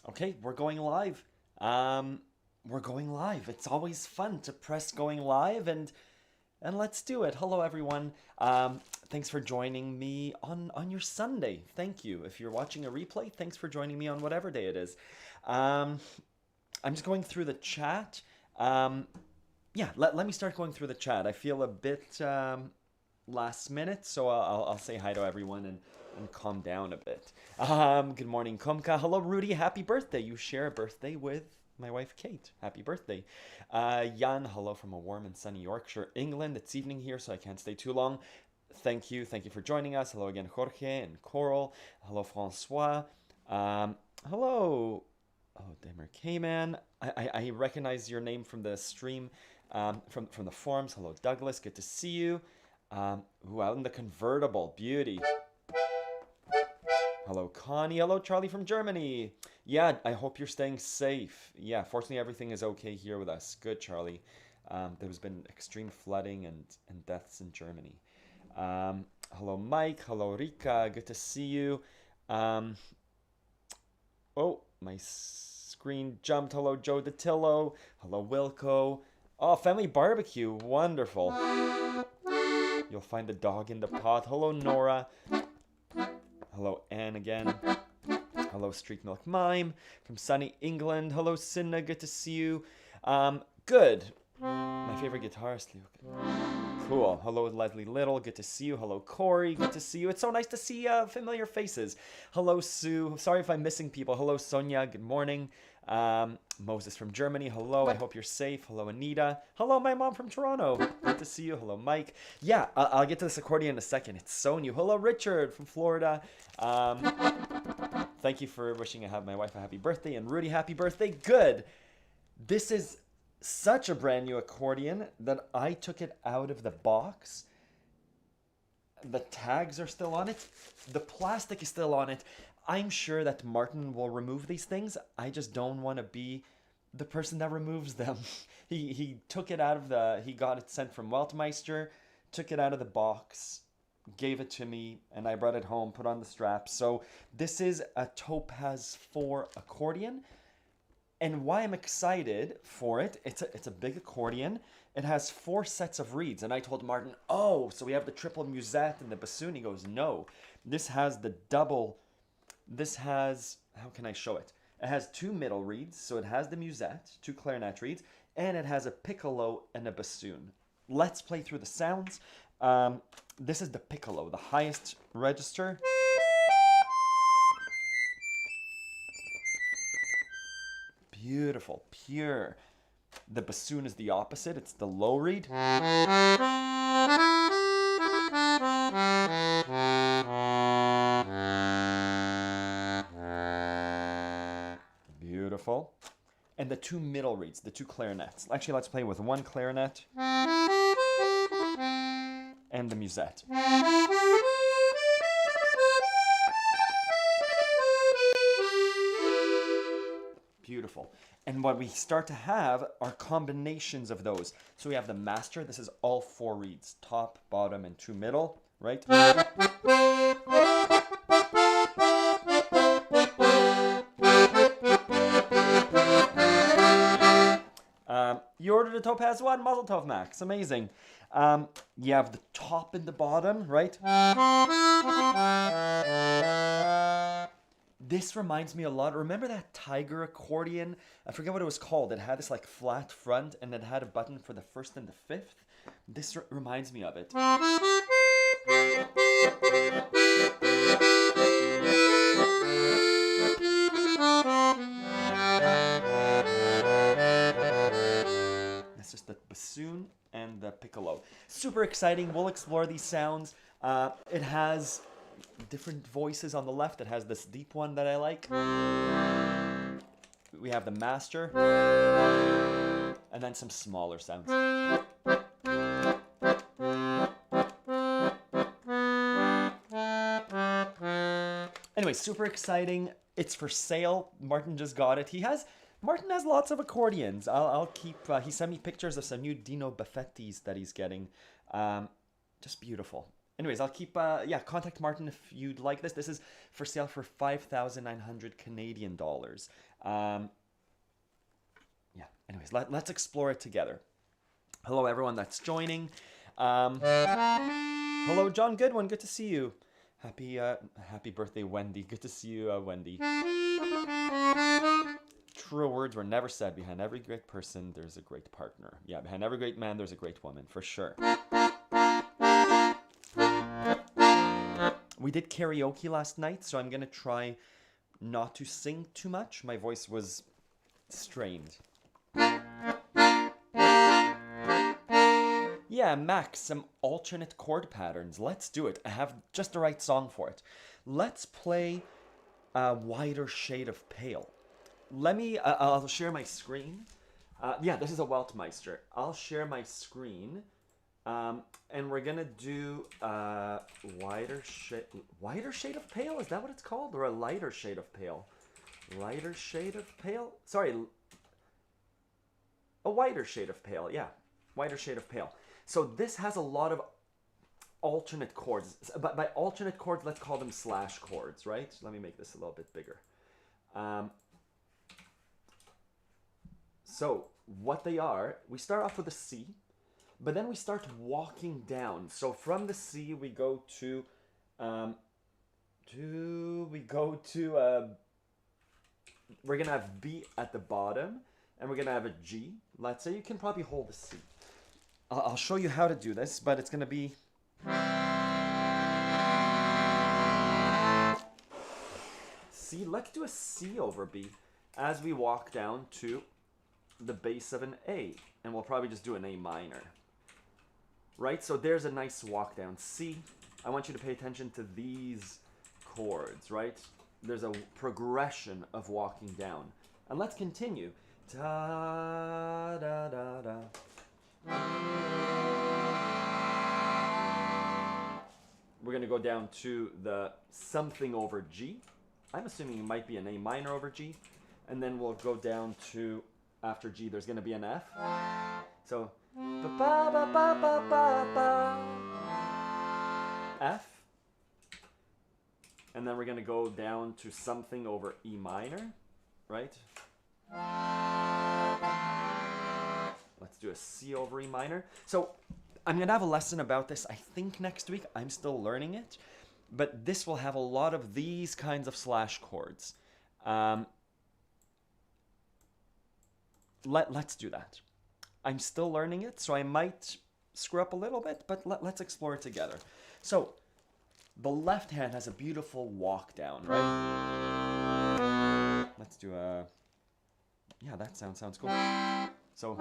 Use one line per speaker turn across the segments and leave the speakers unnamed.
Okay, we're going live. We're going live. It's always fun to press going live and let's do it. Hello everyone. Thanks for joining me on your Sunday. Thank you. If you're watching a replay, thanks for joining me on whatever day it is. I'm just going through the chat. Yeah, let me start going through the chat. I feel a bit last minute, so I'll say hi to everyone and calm down a bit. Good morning, Komka. Hello, Rudy. Happy birthday. You share a birthday with my wife, Kate. Happy birthday. Jan, hello from a warm and sunny Yorkshire, England. It's evening here, so I can't stay too long. Thank you. Thank you for joining us. Hello again, Jorge and Coral. Hello, Francois. Hello. Oh, Damer K-Man. I recognize your name from the stream, from the forums. Hello, Douglas. Good to see you. Ooh, out in the convertible. Beauty. Hello, Connie. Hello, Charlie from Germany. Yeah, I hope you're staying safe. Yeah, fortunately, everything is okay here with us. Good, Charlie. There's been extreme flooding and deaths in Germany. Hello, Mike. Hello, Rika. Good to see you. Oh, my screen jumped. Hello, Joe DeTillo. Hello, Wilco. Oh, family barbecue. Wonderful. You'll find the dog in the pot. Hello, Nora. Hello, Anne again. Hello, Streak Milk Mime from sunny England. Hello, Cinna. Good to see you. Good. My favorite guitarist, Luke. Cool. Hello, Leslie Little. Good to see you. Hello, Corey. Good to see you. It's so nice to see familiar faces. Hello, Sue. Sorry if I'm missing people. Hello, Sonia. Good morning. Moses from Germany. Hello. I hope you're safe. Hello, Anita. Hello, my mom from Toronto. Good to see you. Hello, Mike. Yeah, I'll get to this accordion in a second. It's so new. Hello, Richard from Florida. Thank you for wishing my wife a happy birthday, and Rudy, happy birthday. Good. This is such a brand new accordion that I took it out of the box. The tags are still on it. The plastic is still on it. I'm sure that Martin will remove these things. I just don't want to be the person that removes them. He took it out of he got it sent from Weltmeister, took it out of the box, gave it to me, and I brought it home, put on the straps. So this is a Topas 4 accordion. And why I'm excited for it, it's a big accordion. It has 4 sets of reeds. And I told Martin, oh, so we have the triple musette and the bassoon. He goes, no, this has the double. This has, how can I show it? It has 2 middle reeds, so it has the musette, 2 clarinet reeds, and it has a piccolo and a bassoon. Let's play through the sounds. This is the piccolo, the highest register. Beautiful, pure. The bassoon is the opposite, it's the low reed. Beautiful. And the 2 middle reeds, the 2 clarinets. Actually, let's play with 1 clarinet and the musette. Beautiful. And what we start to have are combinations of those. So we have the master. This is all 4 reeds, top, bottom, and 2 middle, right? You ordered a Topaz 1, Mazel Tov Max. Amazing. You have the top and the bottom, right? This reminds me a lot. Remember that Tiger accordion? I forget what it was called. It had this like flat front and it had a button for the 1st and the 5th. This reminds me of it. This is the bassoon and the piccolo. Super exciting. We'll explore these sounds. It has different voices on the left. It has this deep one that I like. We have the master. And then some smaller sounds. Anyway, super exciting. It's for sale. Martin just got it. Martin has lots of accordions. I'll keep, he sent me pictures of some new Dino Buffettis that he's getting. Just beautiful. Anyways, I'll keep, yeah, contact Martin if you'd like this. This is for sale for 5,900 Canadian dollars. Yeah, anyways, let's explore it together. Hello, everyone that's joining. Hello, John Goodwin, good to see you. Happy birthday, Wendy. Good to see you, Wendy. Truer words were never said. Behind every great person, there's a great partner. Yeah, behind every great man, there's a great woman, for sure. We did karaoke last night, so I'm gonna try not to sing too much. My voice was strained. Yeah, Max, some alternate chord patterns. Let's do it. I have just the right song for it. Let's play a wider shade of pale. Let me, I'll share my screen. Yeah, this is a Weltmeister. I'll share my screen. And we're gonna do wider shade of pale? Is that what it's called? Or a lighter shade of pale? Lighter shade of pale? Sorry. A wider shade of pale, yeah. Wider shade of pale. So this has a lot of alternate chords. But by alternate chords, let's call them slash chords, right? Let me make this a little bit bigger. So what they are, we start off with a C, but then we start walking down. So from the C, we go to we're gonna have B at the bottom, and we're gonna have a G. Let's say you can probably hold the C. I'll show you how to do this, but it's gonna be. C. Let's do a C over B as we walk down to the base of an A, and we'll probably just do an A minor. Right, so there's a nice walk down. C, I want you to pay attention to these chords, right? There's a progression of walking down. And let's continue. Da, da, da, da. We're going to go down to the something over G. I'm assuming it might be an A minor over G. And then we'll go down to, after G, there's going to be an F. So, ba ba ba ba ba ba ba. F. And then we're going to go down to something over E minor, right? Let's do a C over E minor. So I'm going to have a lesson about this, I think, next week. I'm still learning it. But this will have a lot of these kinds of slash chords. Let's do that. I'm still learning it, so I might screw up a little bit, but let's explore it together. So the left hand has a beautiful walk down, right? Let's do a... Yeah, that sounds cool. So...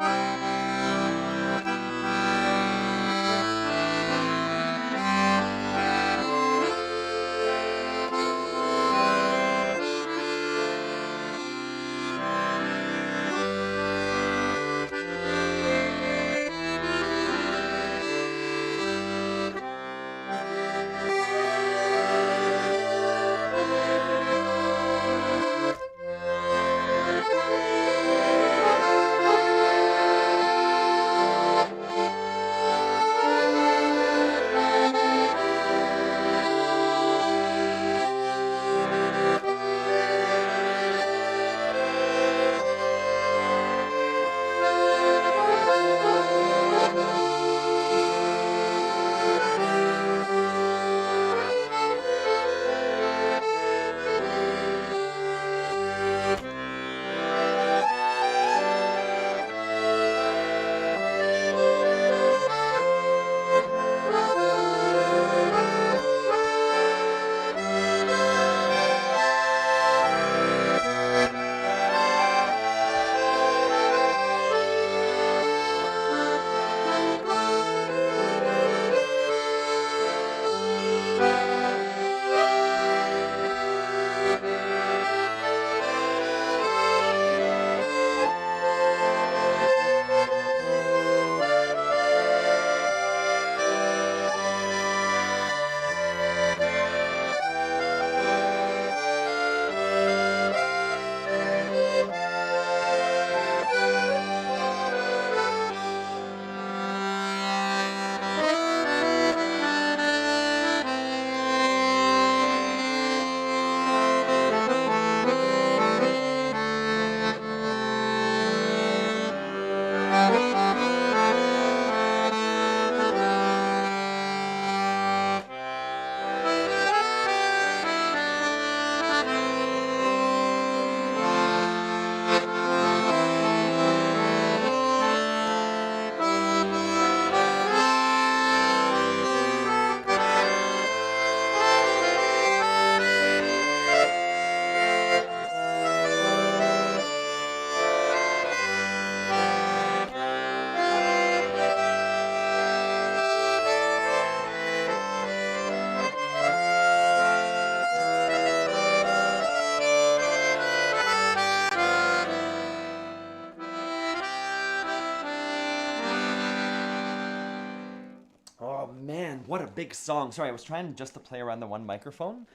big song. Sorry, I was trying just to play around the one microphone.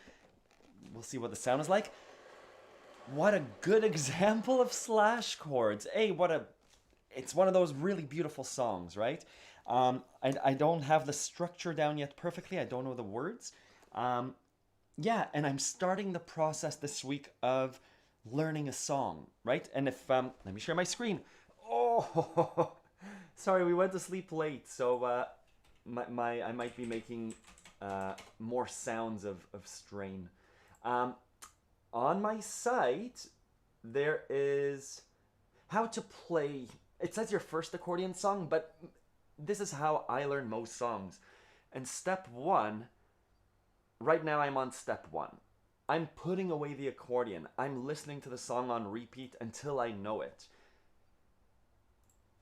We'll see what the sound is like. What a good example of slash chords. Hey, it's one of those really beautiful songs, right? I don't have the structure down yet perfectly. I don't know the words. Yeah, and I'm starting the process this week of learning a song, right? And if, let me share my screen. Oh, sorry, we went to sleep late, so I might be making more sounds of strain. On my site, there is how to play. It says your first accordion song, but this is how I learn most songs. And step one, right now I'm on step one. I'm putting away the accordion. I'm listening to the song on repeat until I know it.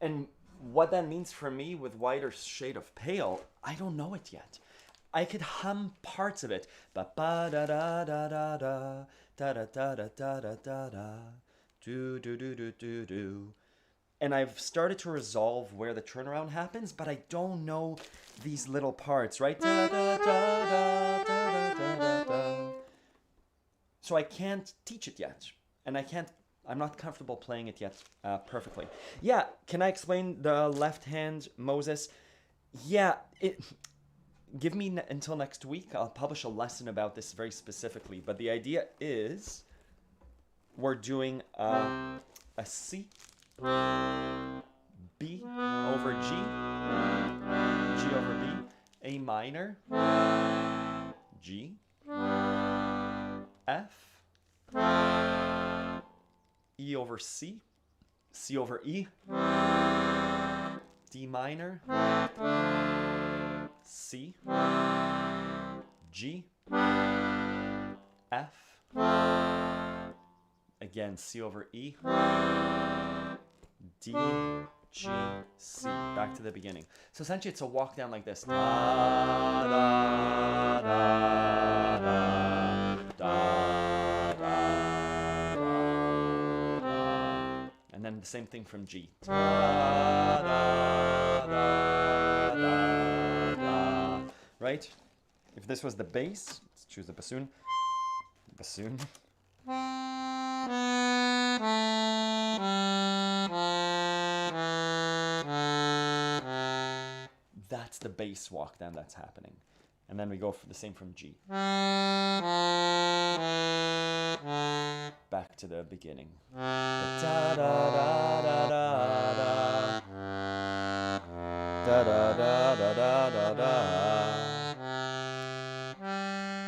And what that means for me with Whiter Shade of Pale, I don't know it yet. I could hum parts of it. Ba ba da da da da da da da da da da da da da do do do do do do. And I've started to resolve where the turnaround happens, but I don't know these little parts, right? Da da da da da da da da. So I can't teach it yet, and I'm not comfortable playing it yet perfectly. Yeah, can I explain the left hand Moses? Yeah, give me until next week. I'll publish a lesson about this very specifically. But the idea is we're doing a C, B over G, G over B, A minor, G, F, E over C, C over E, D minor, C, G, F, again C over E, D, G, C, back to the beginning. So essentially it's a walk down like this. Da, da, da, da, da, da, da. And then the same thing from G. Da, da, da, da, da. Right? If this was the bass, let's choose the bassoon. Bassoon. That's the bass walk down that's happening. And then we go for the same from G. Back to the beginning. Da da da da da da. Da da da da da da da.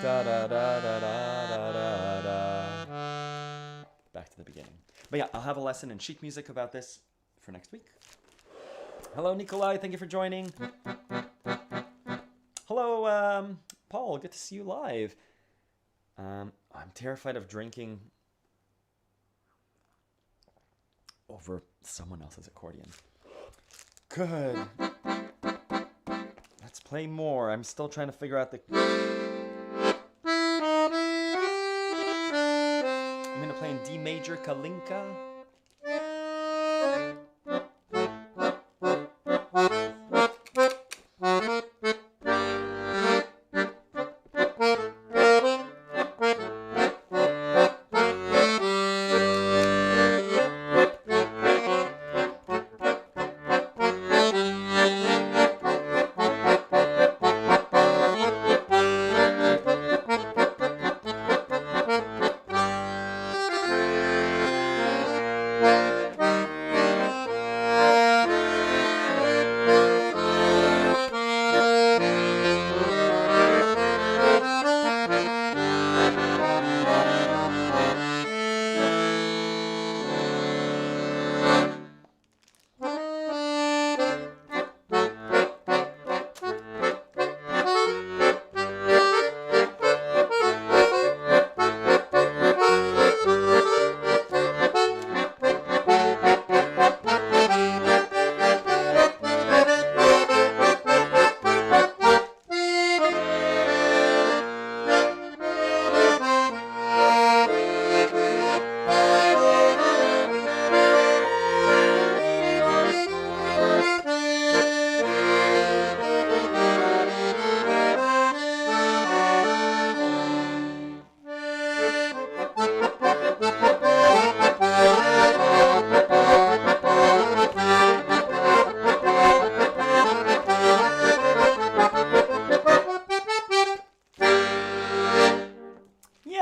Da da da da da da da. Back to the beginning. But yeah, I'll have a lesson in sheet music about this for next week. Hello, Nikolai. Thank you for joining. Hello, Paul. Good to see you live. I'm terrified of drinking over someone else's accordion. Good. Let's play more. I'm still trying to figure out the... I'm going to play in D major Kalinka.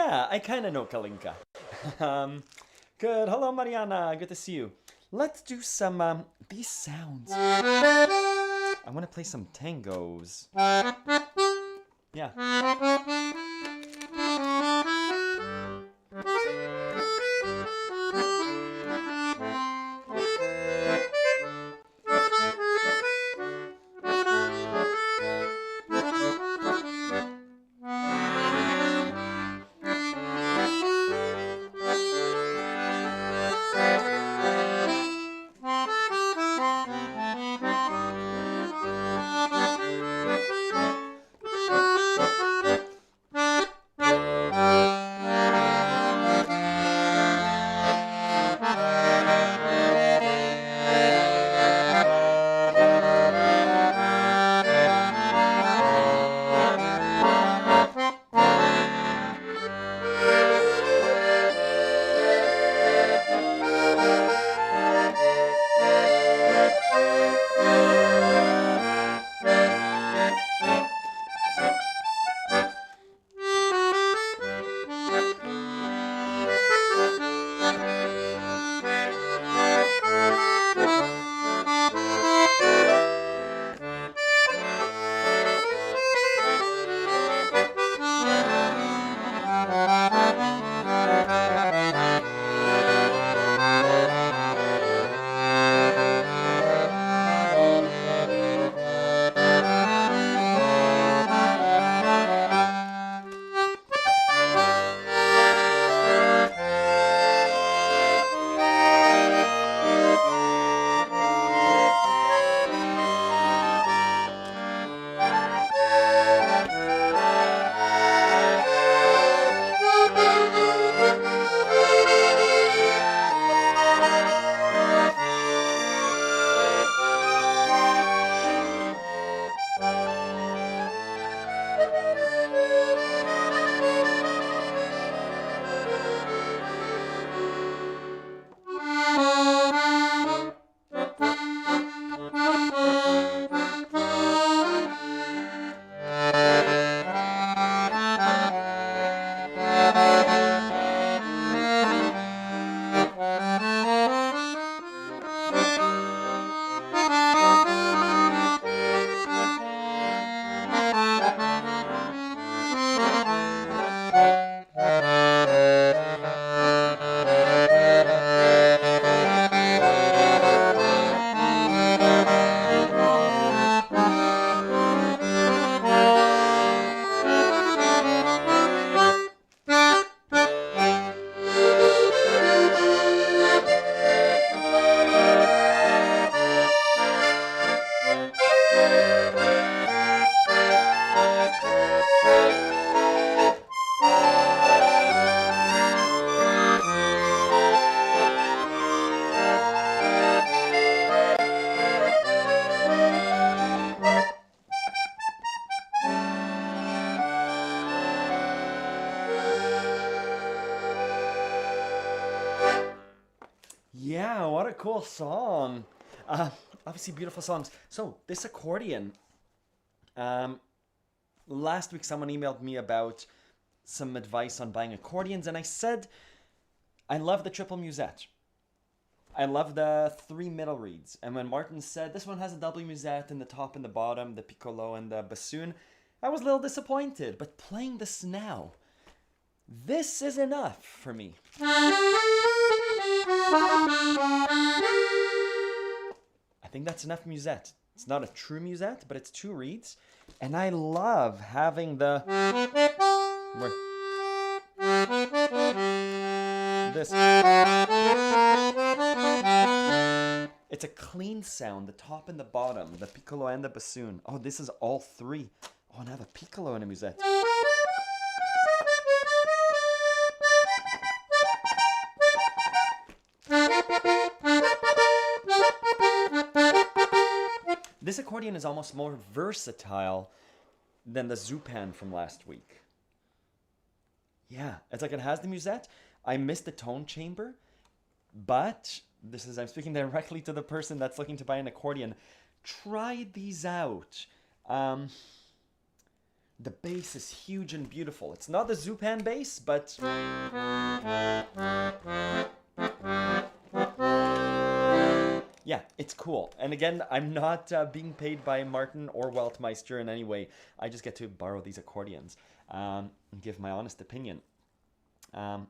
Yeah, I kind of know Kalinka. Good. Hello, Mariana. Good to see you. Let's do some, these sounds. I want to play some tangos. Yeah. Yeah, what a cool song. Uh, Obviously, beautiful songs. So, this accordion. Um, Last week, someone emailed me about some advice on buying accordions, and I said I love the triple musette. I love the three middle reeds. And when Martin said this one has a double musette in the top and the bottom, the piccolo and the bassoon, I was a little disappointed. But playing this now, this is enough for me. I think that's enough musette. It's not a true musette, but it's two reeds. And I love having the... This. It's a clean sound, the top and the bottom, the piccolo and the bassoon. Oh, this is all three. Oh, now the piccolo and a musette. This accordion is almost more versatile than the Zupan from last week. Yeah, it's like it has the musette. I missed the tone chamber, but I'm speaking directly to the person that's looking to buy an accordion. Try these out. The bass is huge and beautiful. It's not the Zupan bass, but yeah, it's cool. And again, I'm not being paid by Martin or Weltmeister in any way. I just get to borrow these accordions and give my honest opinion. Yeah.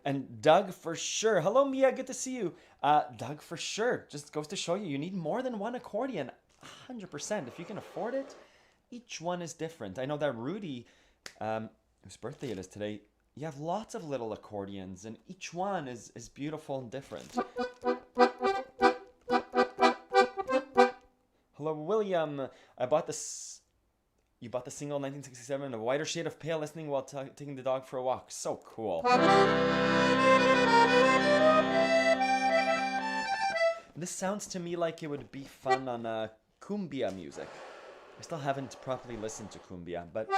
And Doug, for sure. Hello, Mia. Good to see you. Doug, for sure. Just goes to show you, you need more than one accordion. 100%. If you can afford it, each one is different. I know that Rudy, whose birthday it is today, you have lots of little accordions, and each one is beautiful and different. Hello, William. I bought this. You bought the single 1967, a whiter shade of pale, listening while taking the dog for a walk. So cool. This sounds to me like it would be fun on cumbia music. I still haven't properly listened to cumbia, but...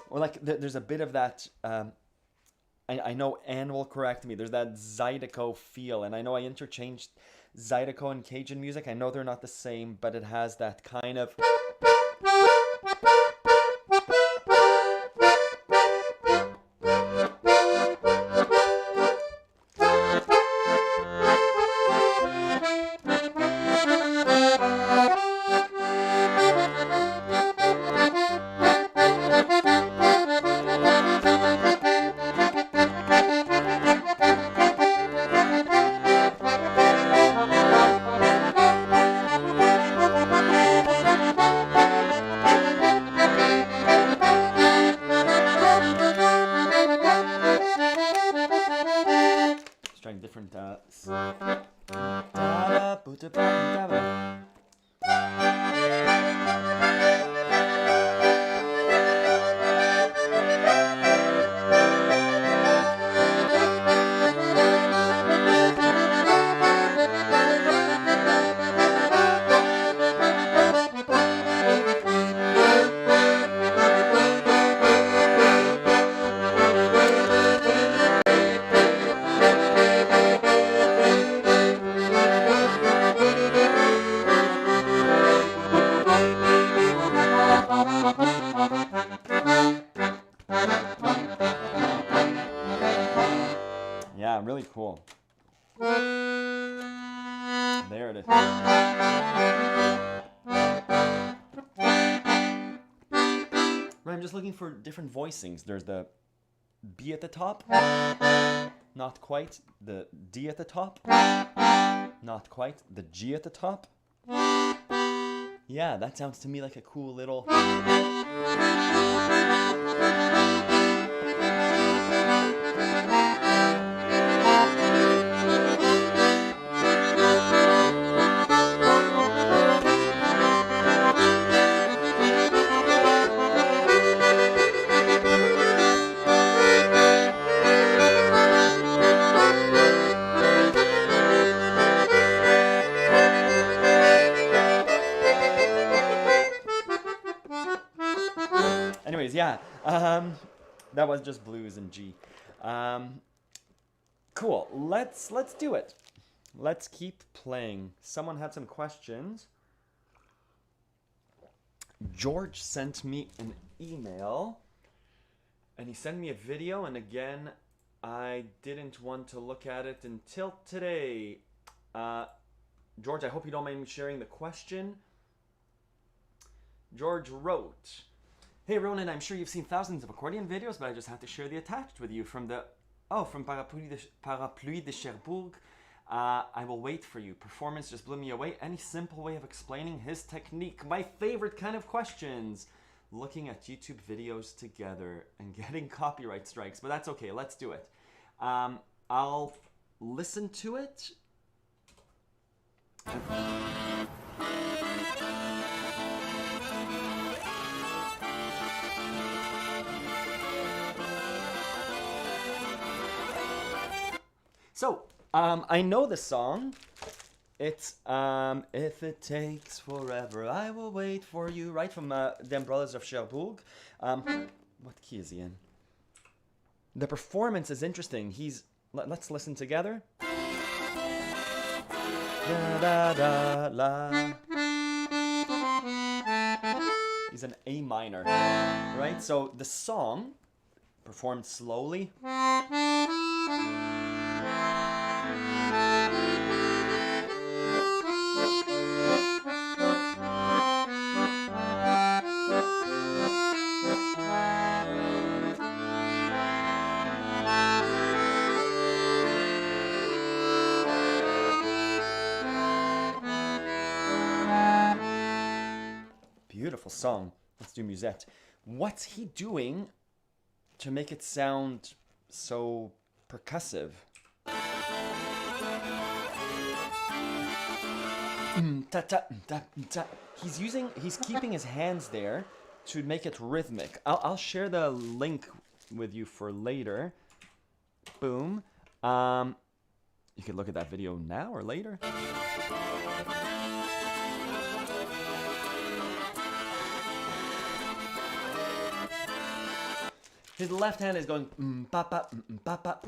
Or like, there's a bit of that... I know Anne will correct me. There's that Zydeco feel, and I know I interchanged Zydeco and Cajun music. I know they're not the same, but it has that kind of... Really cool. There it is. Right, I'm just looking for different voicings. There's the B at the top, not quite. The D at the top, not quite. The G at the top. Yeah, that sounds to me like a cool little... Anyways, yeah, that was just blues and G. Cool. Let's do it. Let's keep playing. Someone had some questions. George sent me an email, and he sent me a video, and again, I didn't want to look at it until today. George, I hope you don't mind me sharing the question. George wrote, "Hey Ronan, I'm sure you've seen thousands of accordion videos, but I just had to share the attached with you from Parapluie de Cherbourg. I will wait for you. Performance just blew me away. Any simple way of explaining his technique? My favorite kind of questions. Looking at YouTube videos together and getting copyright strikes, but that's okay. Let's do it. I'll listen to it. So, I know the song. It's, If It Takes Forever, I Will Wait For You, right from the Umbrellas of Cherbourg. What key is he in? The performance is interesting. He's Let's listen together. Da, da, da, la. Is an A minor, right? So the song, performed slowly, beautiful song. Let's do musette. What's he doing to make it sound so percussive? He's keeping his hands there to make it rhythmic. I'll share the link with you for later. Boom. You can look at that video now or later. His left hand is going pa pa pa pa.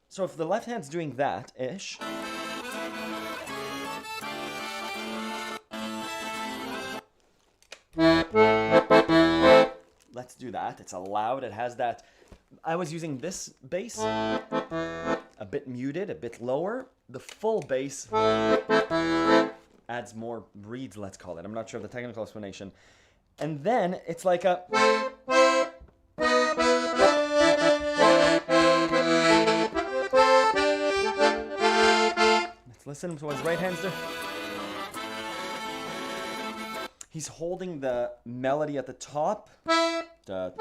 So if the left hand's doing that ish, let's do that. It's loud. It has that. I was using this bass, a bit muted, a bit lower. The full bass adds more reeds, let's call it. I'm not sure of the technical explanation. And then it's like a... Let's listen to what his right hand's doing. He's holding the melody at the top. Da, da.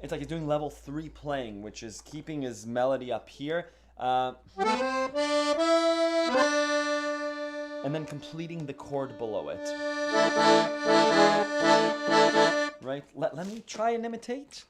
It's like he's doing level 3 playing, which is keeping his melody up here. And then completing the chord below it. Right? Let me try and imitate.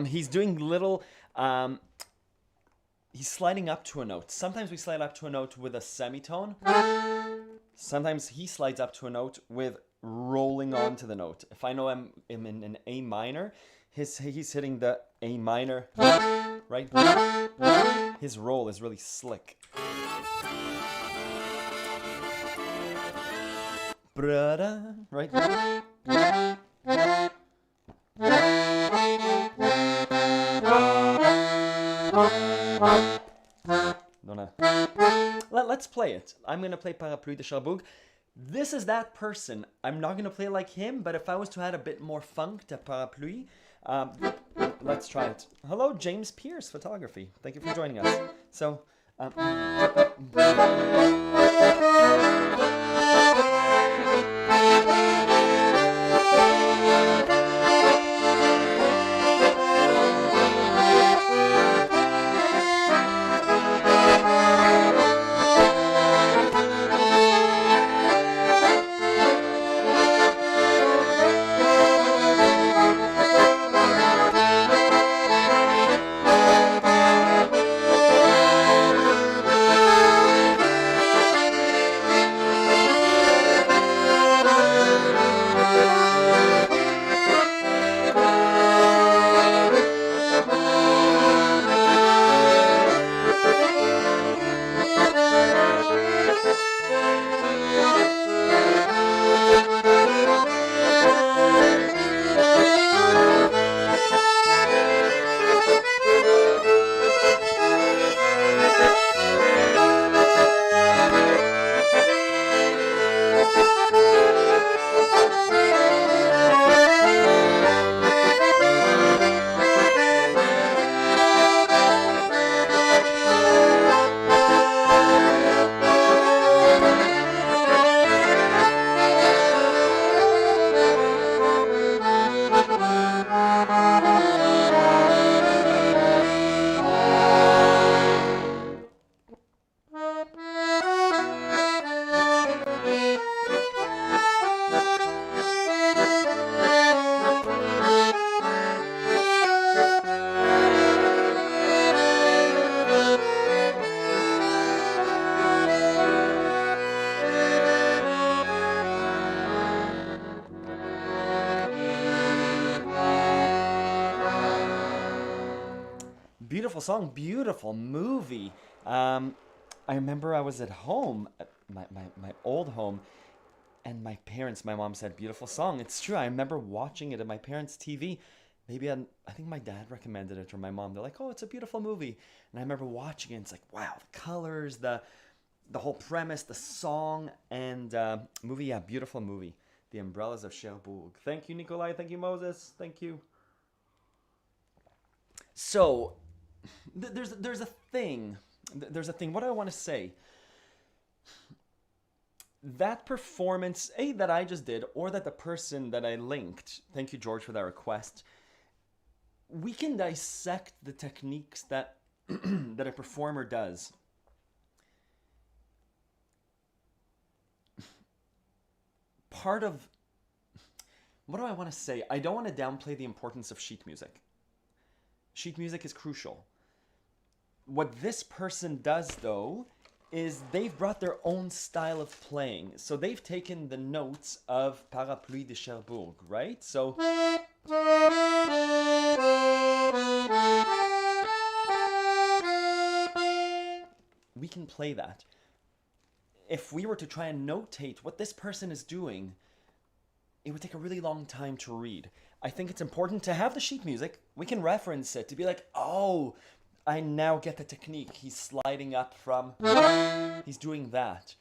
He's doing little, he's sliding up to a note. Sometimes we slide up to a note with a semitone. Sometimes he slides up to a note with rolling onto the note. If I know I'm in an A minor, he's hitting the A minor, right? His roll is really slick. Right? Let's play it. I'm going to play Parapluie de Cherbourg. This is that person. I'm not going to play like him, but if I was to add a bit more funk to Parapluie, let's try it. Hello, James Pierce Photography. Thank you for joining us. So, beautiful song, beautiful movie. Um, I remember I was at home, at my old home, and my mom said, beautiful song. It's true. I remember watching it at my parents' TV. Maybe I think my dad recommended it or my mom. They're like, oh, it's a beautiful movie. And I remember watching it. And it's like, wow, the colors, the whole premise, the song, and movie. Yeah, beautiful movie. The Umbrellas of Cherbourg. Thank you, Nikolai. Thank you, Moses. Thank you. So, there's a thing. There's a thing. What do I want to say? That performance, that I just did, or that the person that I linked, thank you, George, for that request, we can dissect the techniques that that a performer does. Part of what do I want to say? I don't want to downplay the importance of sheet music. Sheet music is crucial. What this person does, though, is they've brought their own style of playing. So they've taken the notes of Parapluie de Cherbourg, right? So we can play that. If we were to try and notate what this person is doing, it would take a really long time to read. I think it's important to have the sheet music. We can reference it to be like, oh, I now get the technique. He's sliding up from, he's doing that.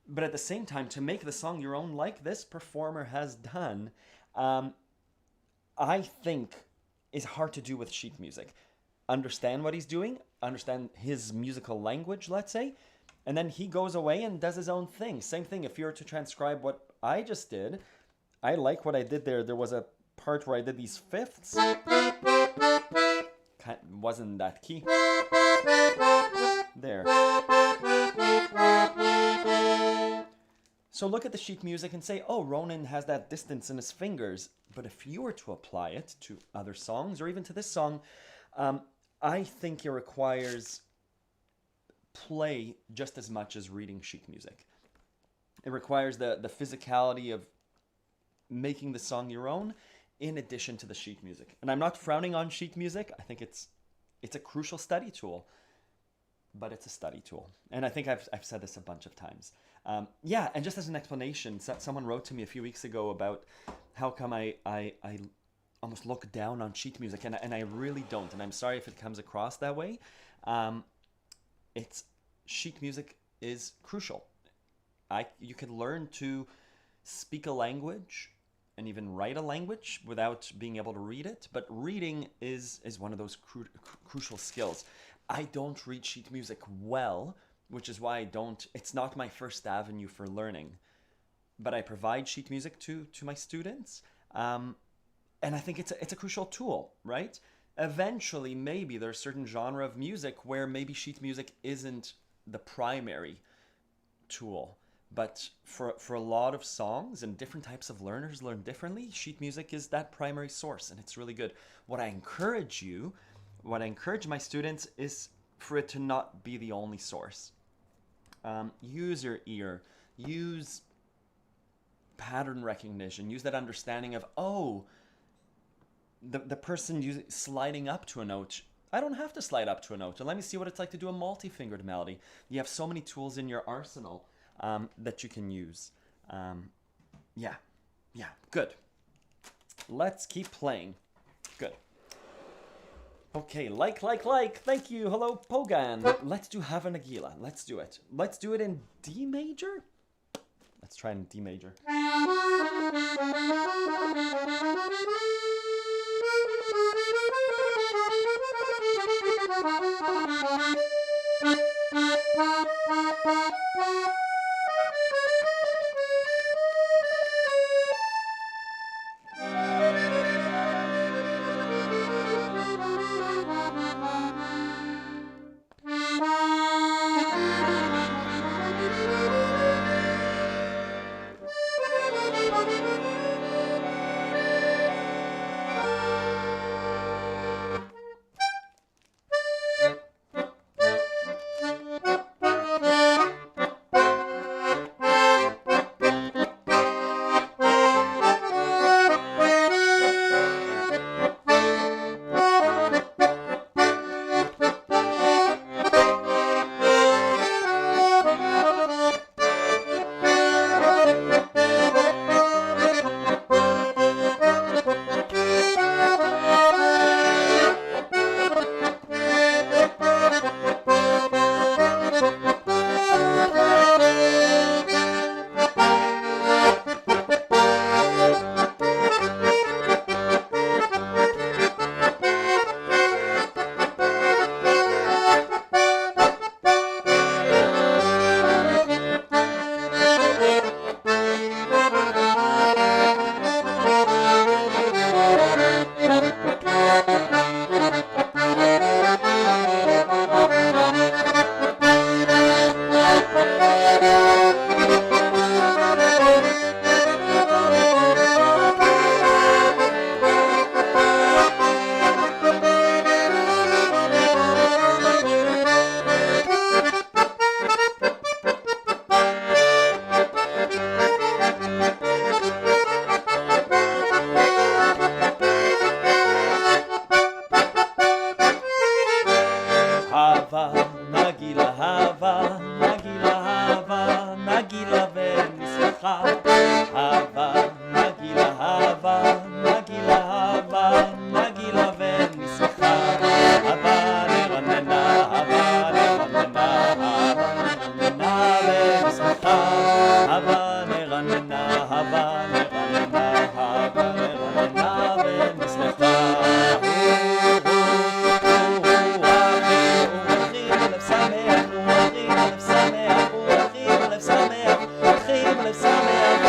But at the same time, to make the song your own like this performer has done, I think is hard to do with sheet music. Understand what he's doing, understand his musical language, let's say, and then he goes away and does his own thing. Same thing, if you were to transcribe what I just did, I like what I did there. There was a part where I did these fifths. Wasn't that key. There. So look at the sheet music and say, oh, Ronan has that distance in his fingers. But if you were to apply it to other songs or even to this song, I think it requires play just as much as reading sheet music. It requires the physicality of making the song your own in addition to the sheet music. And I'm not frowning on sheet music. I think it's a crucial study tool, but it's a study tool. And I think I've said this a bunch of times. Yeah, and just as an explanation, someone wrote to me a few weeks ago about how come I almost look down on sheet music, and I really don't. And I'm sorry if it comes across that way. Sheet music is crucial. You can learn to speak a language and even write a language without being able to read it, but reading is one of those crucial skills. I don't read sheet music well, which is why it's not my first avenue for learning, but I provide sheet music to my students, and I think it's a crucial tool, right? Eventually, maybe there's a certain genre of music where maybe sheet music isn't the primary tool. But for a lot of songs and different types of learners learn differently, sheet music is that primary source, and it's really good. What I encourage my students is for it to not be the only source. Use your ear, use pattern recognition, use that understanding of, oh, the person sliding up to a note. I don't have to slide up to a note. And let me see what it's like to do a multi-fingered melody. You have so many tools in your arsenal that you can use. Yeah, good. Let's keep playing. Good. Okay, like. Thank you. Hello, Pogan. Let's do Hava Nagila. Let's do it. Let's do it in D major. Let's try in D major. נגילה הבה, נגילה הבה, נגילה ונשמחה. הבה, נגילה הבה, נגילה הבה, נגילה ונשמחה. הבה נרננה, הבה נרננה, הבה נרננה ונשמחה. הבה נרננה, הבה נרננה, הבה נרננה ונשמחה. Sameh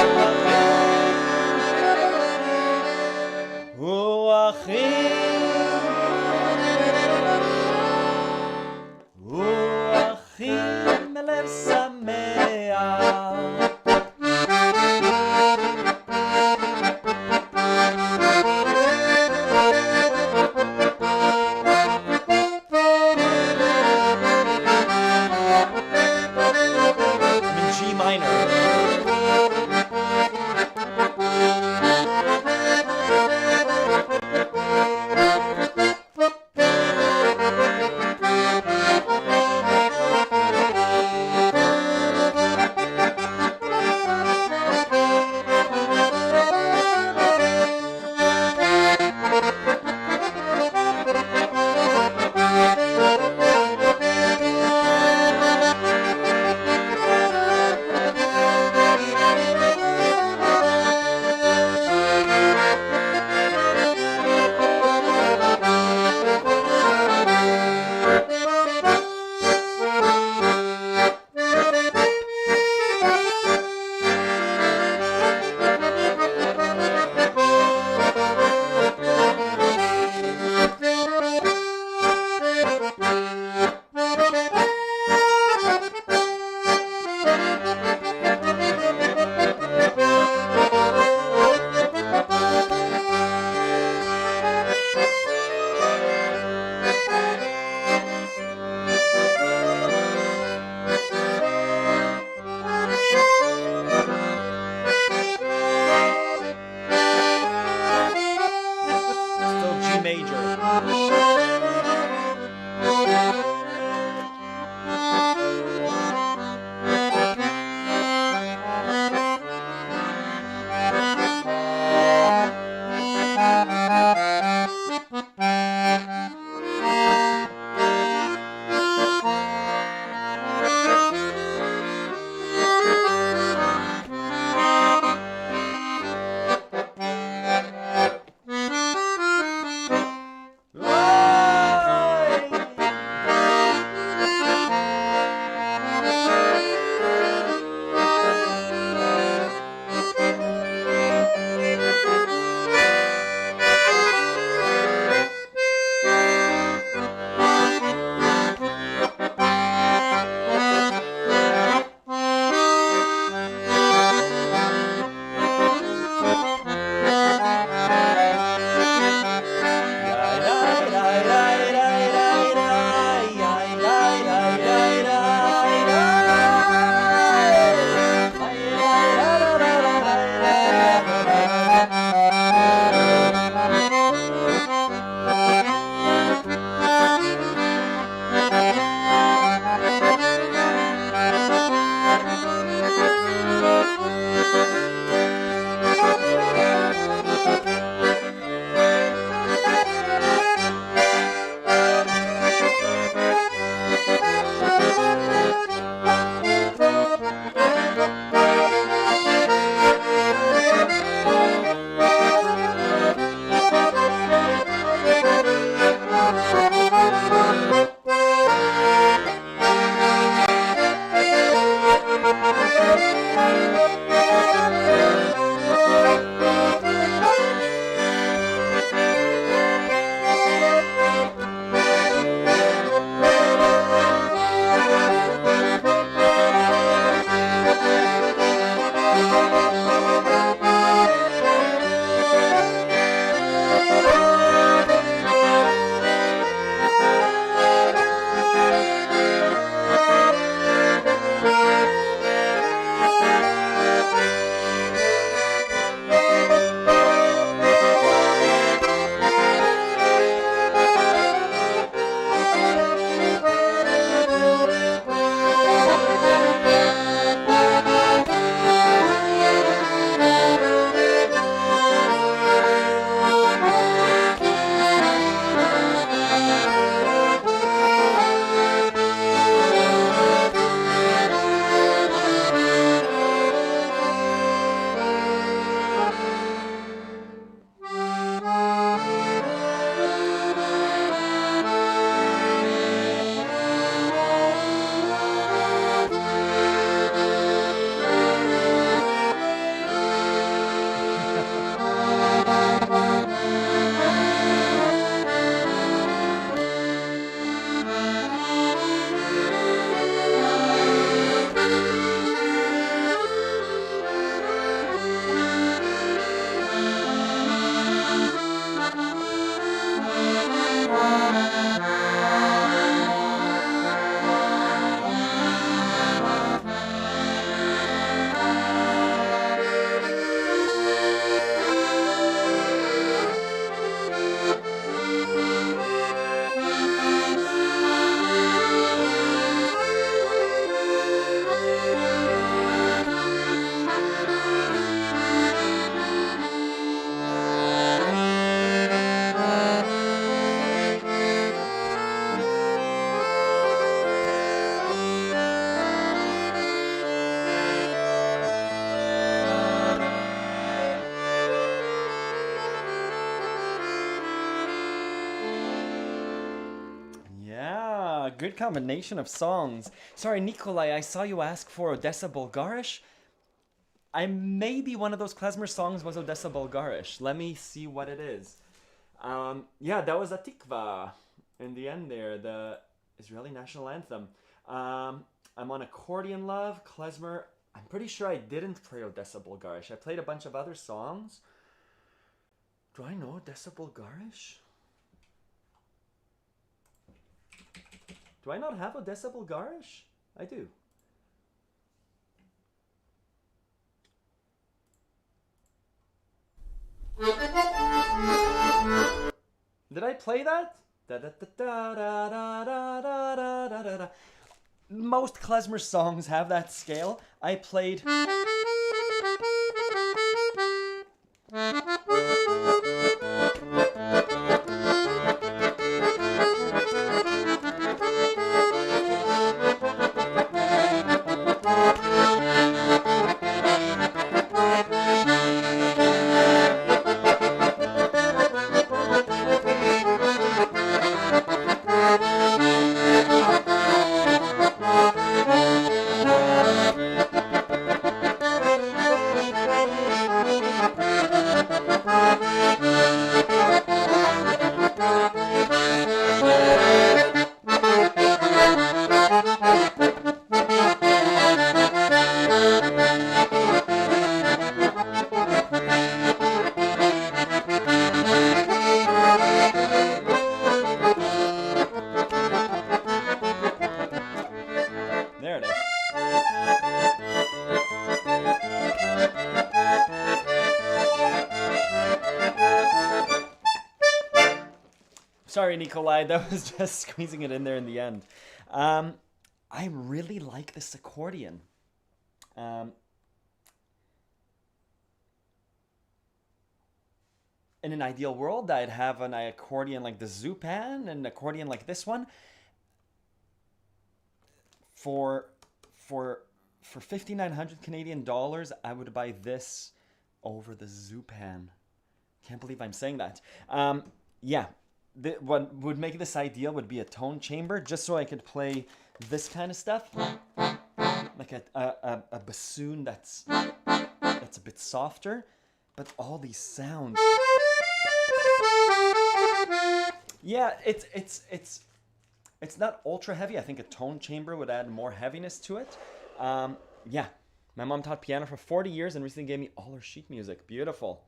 good combination of songs. Sorry, Nikolai, I saw you ask for Odessa Bulgarish. Maybe one of those klezmer songs was Odessa Bulgarish. Let me see what it is. Yeah, that was Atikva in the end there, the Israeli national anthem. I'm on Accordion Love, klezmer. I'm pretty sure I didn't play Odessa Bulgarish. I played a bunch of other songs. Do I know Odessa Bulgarish? Do I not have Odessa Bulgarish? I do. Did I play that? Most klezmer songs have that scale. I played... There it is. Sorry, Nikolai, that was just squeezing it in there in the end. I really like this accordion. In an ideal world, I'd have an accordion like the Zupan and an accordion like this one. For 5,900 Canadian dollars, I would buy this over the Zupan. Can't believe I'm saying that. Yeah, what would make this ideal would be a tone chamber, just so I could play this kind of stuff, like a bassoon that's a bit softer, but all these sounds. Yeah, it's not ultra heavy. I think a tone chamber would add more heaviness to it. Yeah, my mom taught piano for 40 years and recently gave me all her sheet music. Beautiful.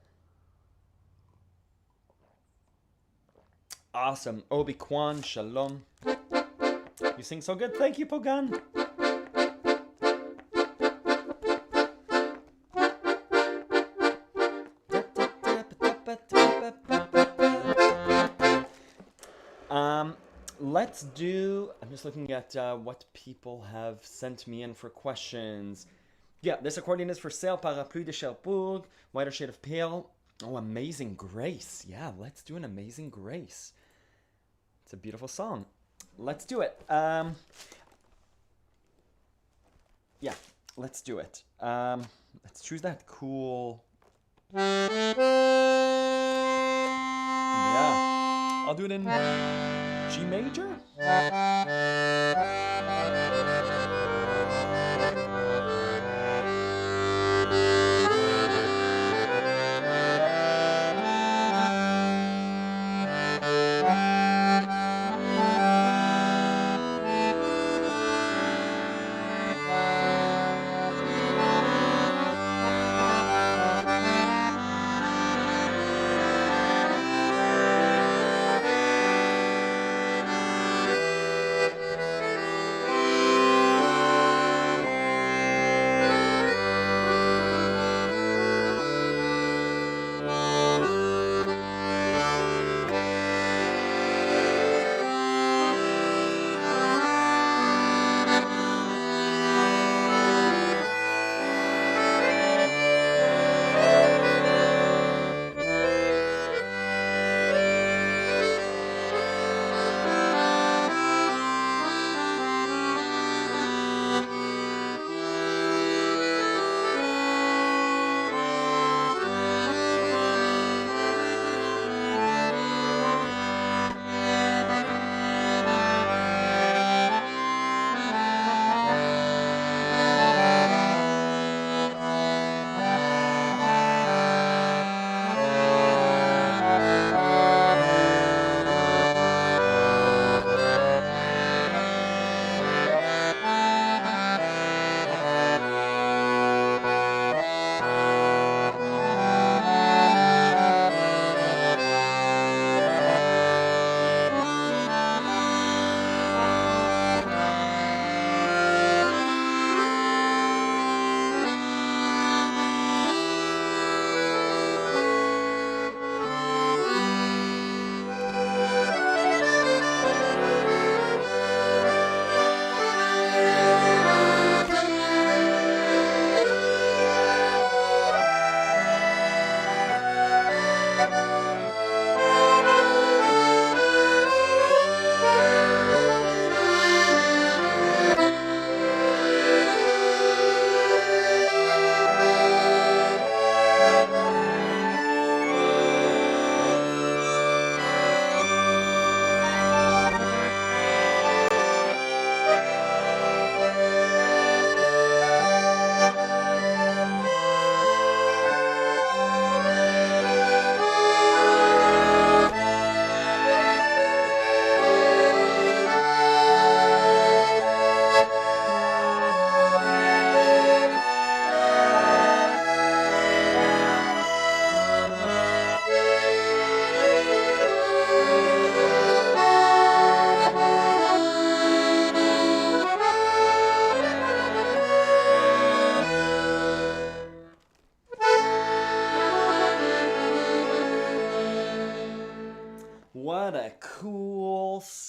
Awesome. Obi Kwan, shalom. You sing so good. Thank you, Pogan. Let's do... I'm just looking at what people have sent me in for questions. Yeah, this accordion is for sale. Parapluie de Cherbourg. Whiter shade of pale. Oh, Amazing Grace. Yeah, let's do an Amazing Grace. It's a beautiful song. Let's do it. Yeah, let's do it. Let's choose that cool... Yeah. I'll do it in G major?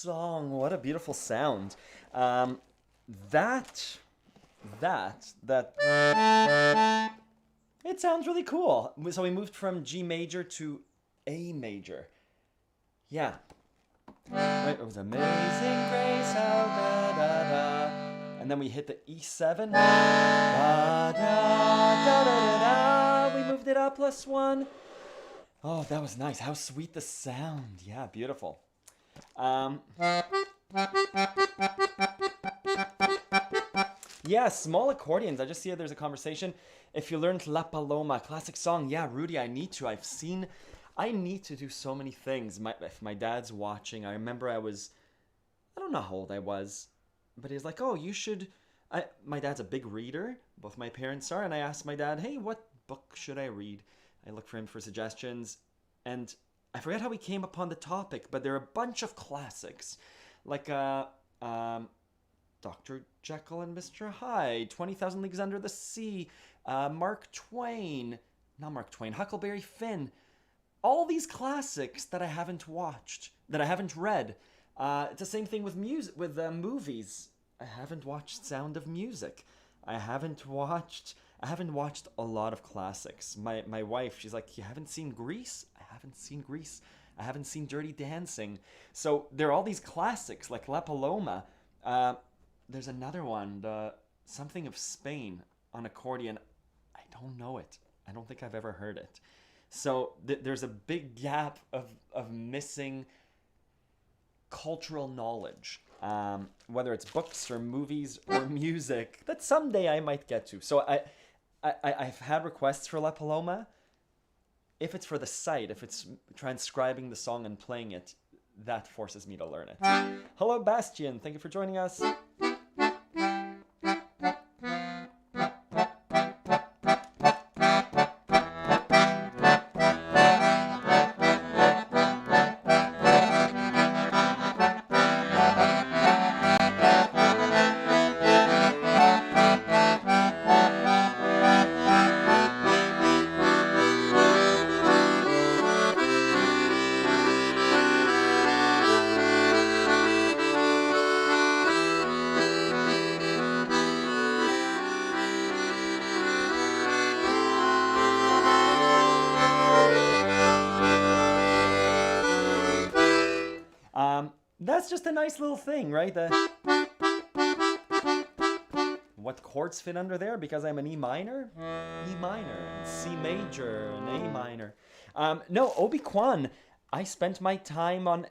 song. What a beautiful sound. That, it sounds really cool. So we moved from G major to A major. Yeah. Right, it was Amazing Grace, how da da da. And then we hit the E7. Da, da, da, da, da, da. We moved it up +1. Oh, that was nice. How sweet the sound. Yeah, beautiful. Yeah, small accordions. I just see there's a conversation. If you learned La Paloma, classic song. Yeah, Rudy, I need to. I need to do so many things. If my dad's watching, I remember I don't know how old I was, but he's like, oh, you should. My dad's a big reader. Both my parents are. And I asked my dad, hey, what book should I read? I look for him for suggestions. And I forget how we came upon the topic, but there are a bunch of classics. Like Dr. Jekyll and Mr. Hyde, 20,000 Leagues Under the Sea, Mark Twain, not Mark Twain, Huckleberry Finn. All these classics that I haven't watched, that I haven't read. It's the same thing with music, with movies. I haven't watched Sound of Music. I haven't watched a lot of classics. My wife, she's like, you haven't seen Grease? I haven't seen Grease. I haven't seen Dirty Dancing. So there are all these classics like La Paloma. There's another one, something of Spain on accordion. I don't know it. I don't think I've ever heard it. So there's a big gap of missing cultural knowledge, whether it's books or movies or music, that someday I might get to. So I've had requests for La Paloma. If it's for the site, if it's transcribing the song and playing it, that forces me to learn it. Hello, Bastian. Thank you for joining us. That's just a nice little thing, right? What chords fit under there? Because I'm an E minor? E minor, and C major, and A minor. No, Obi-Kwan, I spent my time on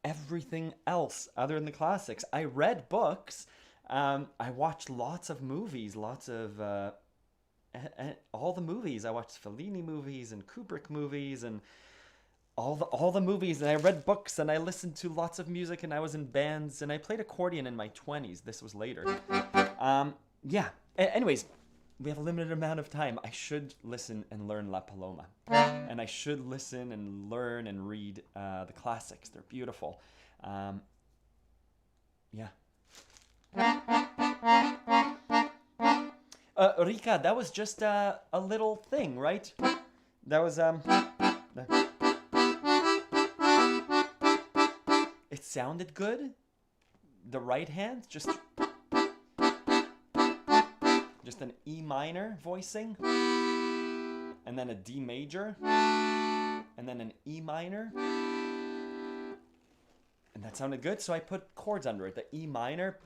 everything else other than the classics. I read books. I watched lots of movies, all the movies. I watched Fellini movies and Kubrick movies and all the movies, and I read books, and I listened to lots of music, and I was in bands, and I played accordion in my 20s. This was later. Yeah. Anyways, we have a limited amount of time. I should listen and learn La Paloma. And I should listen and learn and read the classics. They're beautiful. Yeah. Rika, that was just a little thing, right? That was... It sounded good. The right hand, just an E minor voicing, and then a D major, and then an E minor, and that sounded good. So I put chords under it. The E minor,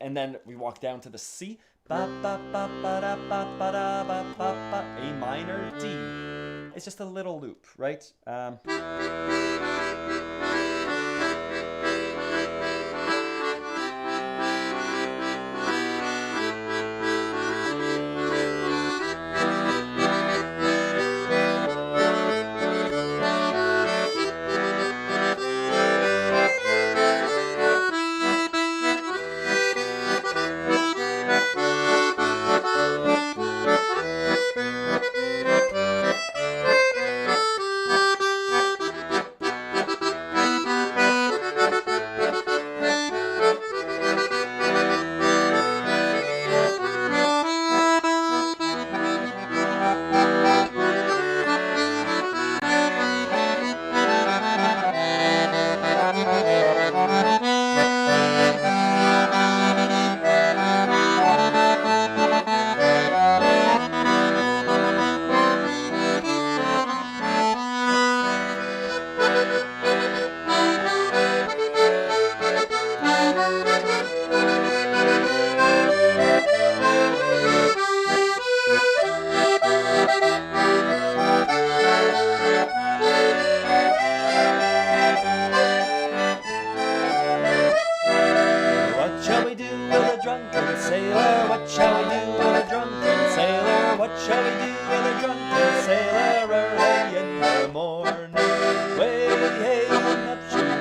and then we walk down to the C. A minor, D. It's just a little loop, right?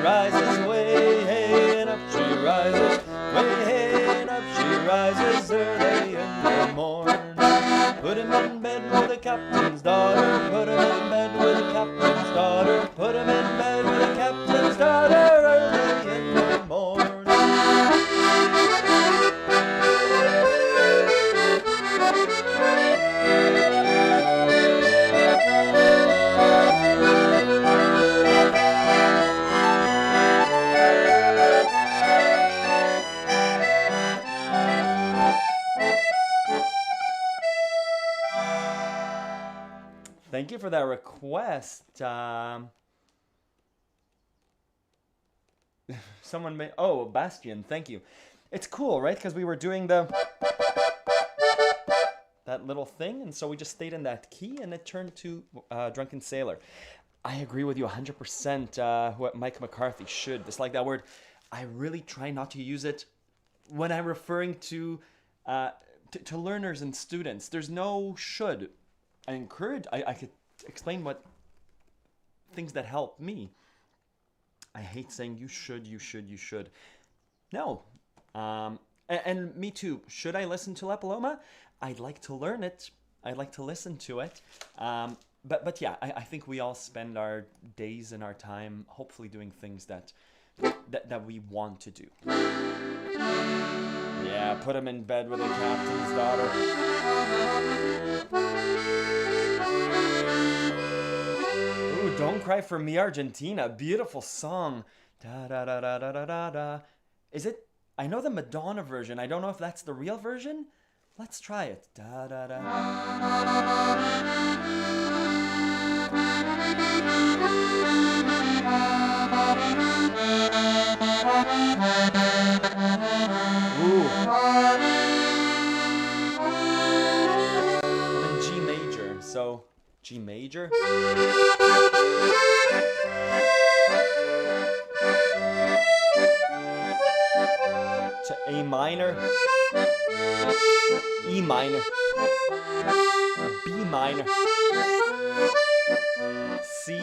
rises, way hey and up she rises, way hey and up she rises early in the morn. Put him in bed with the captain's daughter, put him in bed with the captain's daughter, put him in bed with the captain's daughter early in the morn. Thank you for that request. Someone made... Oh, Bastian, thank you. It's cool, right? Because we were doing that little thing, and so we just stayed in that key, and it turned to Drunken Sailor. I agree with you 100%. What Mike McCarthy should dislike that word. I really try not to use it when I'm referring to learners and students. There's no should. I could explain what things that help me. I hate saying you should. No. And me too. Should I listen to La Paloma? I'd like to learn it. I'd like to listen to it. But yeah, I think we all spend our days and our time hopefully doing things that we want to do. Yeah, put him in bed with the captain's daughter. Ooh, Don't Cry for Me, Argentina. Beautiful song. Da da da da da da da da. Is it? I know the Madonna version. I don't know if that's the real version. Let's try it. Da da da. Ooh. I'm in G major, so G major. To A minor, E minor, B minor, C,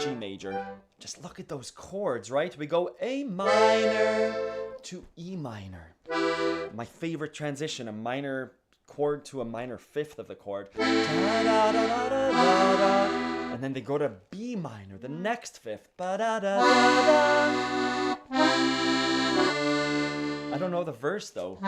G major. Just look at those chords, right? We go A minor to E minor. My favorite transition, a minor chord to a minor fifth of the chord. And then they go to B minor, the next fifth. I don't know the verse though.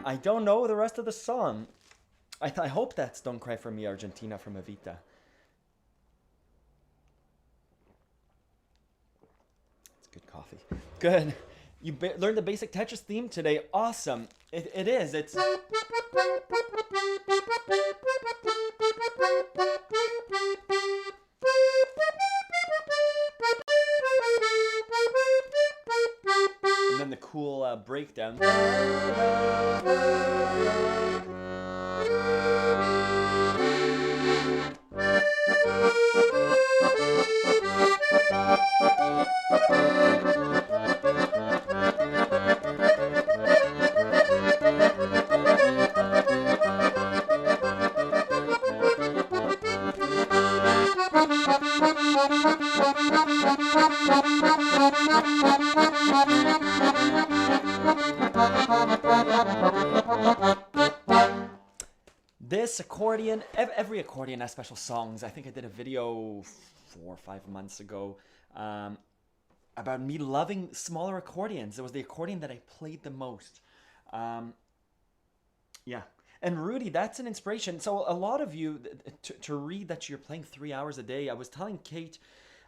I don't know the rest of the song. I hope that's Don't Cry for Me, Argentina from Evita. It's good coffee. Good. You learned the basic Tetris theme today. Awesome. It is. It's... And then the cool breakdown. This accordion, every accordion has special songs. I think I did a video 4 or 5 months ago about me loving smaller accordions. It was the accordion that I played the most. Yeah. And Rudy, that's an inspiration. So a lot of you, to read that you're playing 3 hours a day, I was telling Kate,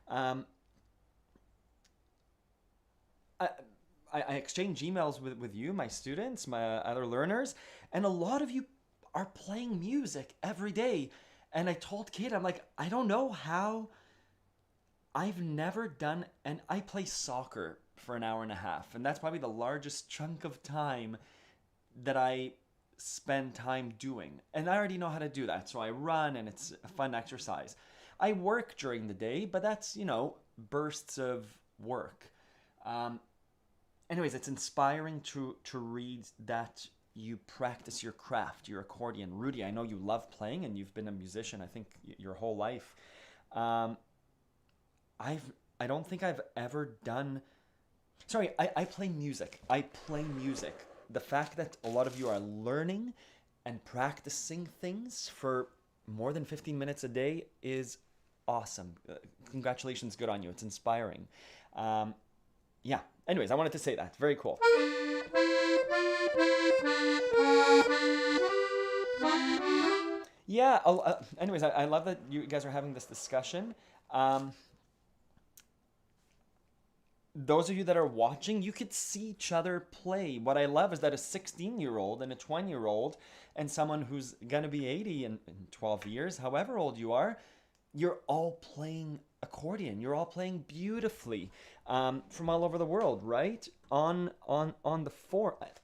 I, I exchange emails with you, my students, my other learners, and a lot of you are playing music every day. And I told Kate, I'm like, I don't know how. I've never done, and I play soccer for an hour and a half, and that's probably the largest chunk of time that I spend time doing. And I already know how to do that, so I run, and it's a fun exercise. I work during the day, but that's, bursts of work. Anyways, it's inspiring to read that you practice your craft, your accordion. Rudy, I know you love playing, and you've been a musician, I think, your whole life. I don't think I've ever done. Sorry, I play music. I play music. The fact that a lot of you are learning and practicing things for more than 15 minutes a day is awesome. Congratulations, good on you. It's inspiring. Yeah. Anyways, I wanted to say that. Very cool. Yeah. Anyways, I love that you guys are having this discussion. Those of you that are watching, you could see each other play. What I love is that a 16-year-old and a 20-year-old and someone who's going to be 80 in 12 years, however old you are, you're all playing accordion. You're all playing beautifully from all over the world, right? On the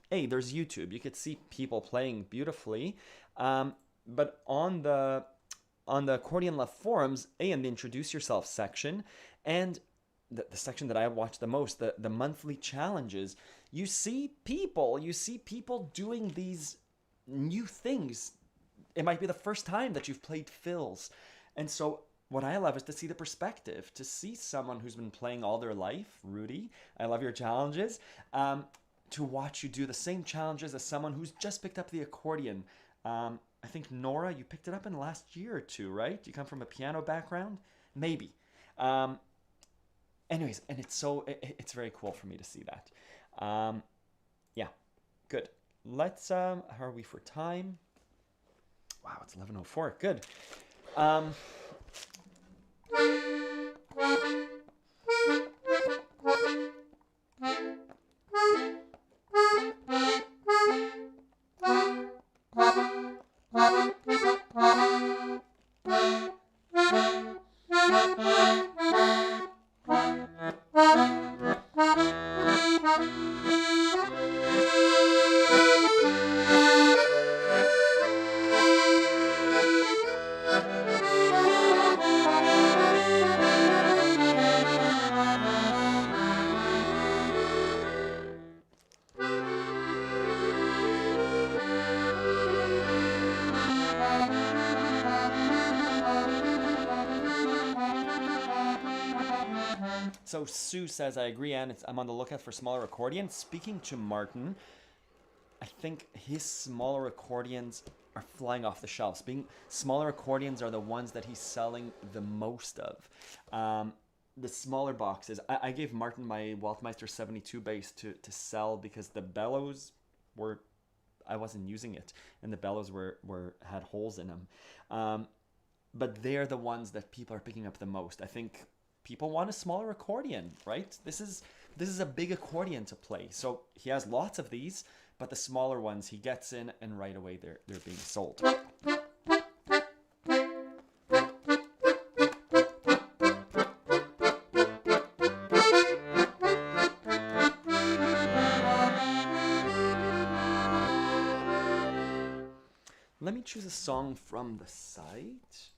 Hey, there's YouTube. You could see people playing beautifully. But on the Accordion Love forums, in the Introduce Yourself section, and the section that I watch the most, the monthly challenges, you see people doing these new things. It might be the first time that you've played fills. And so what I love is to see the perspective, to see someone who's been playing all their life. Rudy, I love your challenges. To watch you do the same challenges as someone who's just picked up the accordion. I think Nora, you picked it up in the last year or two, right? You come from a piano background? Maybe. Anyways, and it's very cool for me to see that. Yeah, good. Let's, how are we for time? Wow, it's 11:04, good. So Sue says, I agree, Anne. I'm on the lookout for smaller accordions. Speaking to Martin, I think his smaller accordions are flying off the shelves. Smaller accordions are the ones that he's selling the most of. The smaller boxes. I gave Martin my Weltmeister 72 bass to sell because the bellows I wasn't using it, and the bellows had holes in them. But they're the ones that people are picking up the most. I think people want a smaller accordion, right? This is a big accordion to play. So he has lots of these, but the smaller ones he gets in, and right away they're being sold. Let me choose a song from the site.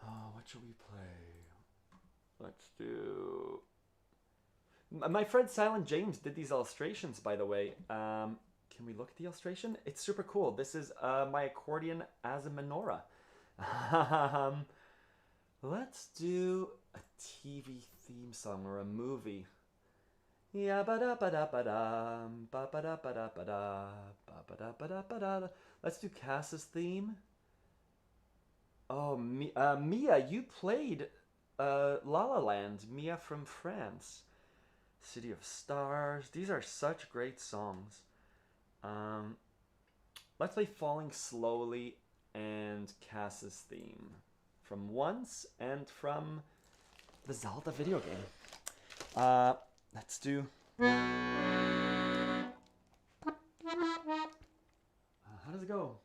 Oh, what should we play? Let's do... My friend Silent James did these illustrations, by the way. Can we look at the illustration? It's super cool. This is my accordion as a menorah. Let's do a TV theme song or a movie. Yeah, ba da ba da ba da, ba ba da ba da ba da, ba ba da ba da ba da. Let's do Cass's theme. Oh, Mia, you played La La Land. Mia from France. City of Stars. These are such great songs. Let's play Falling Slowly and Cass's theme from Once and from the Zelda video game. Let's do. How does it go?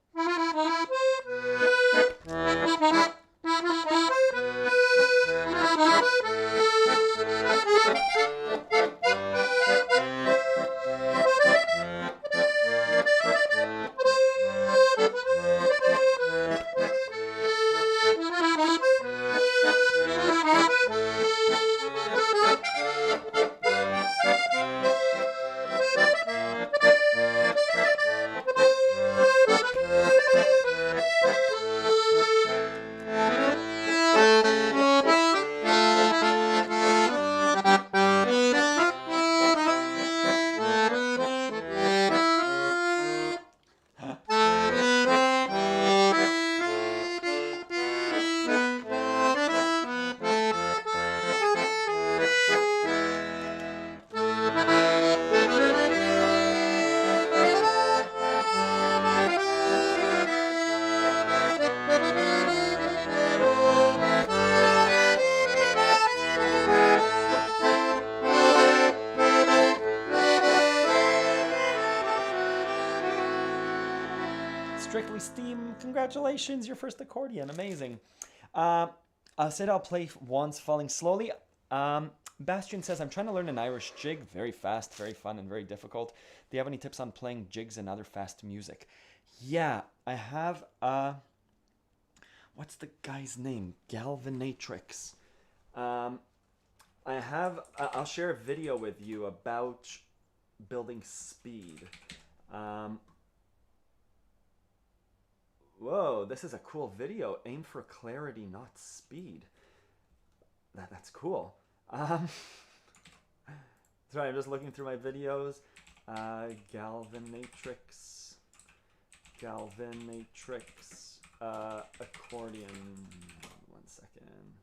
Strictly Steam, congratulations, your first accordion, amazing. I said I'll play Once, Falling Slowly. Bastian says, I'm trying to learn an Irish jig, very fast, very fun, and very difficult. Do you have any tips on playing jigs and other fast music? Yeah, I have, what's the guy's name? Galvanatrix. I'll share a video with you about building speed. Whoa, this is a cool video. Aim for clarity, not speed. That's cool. Sorry, I'm just looking through my videos. Galvanatrix, accordion. 1 second.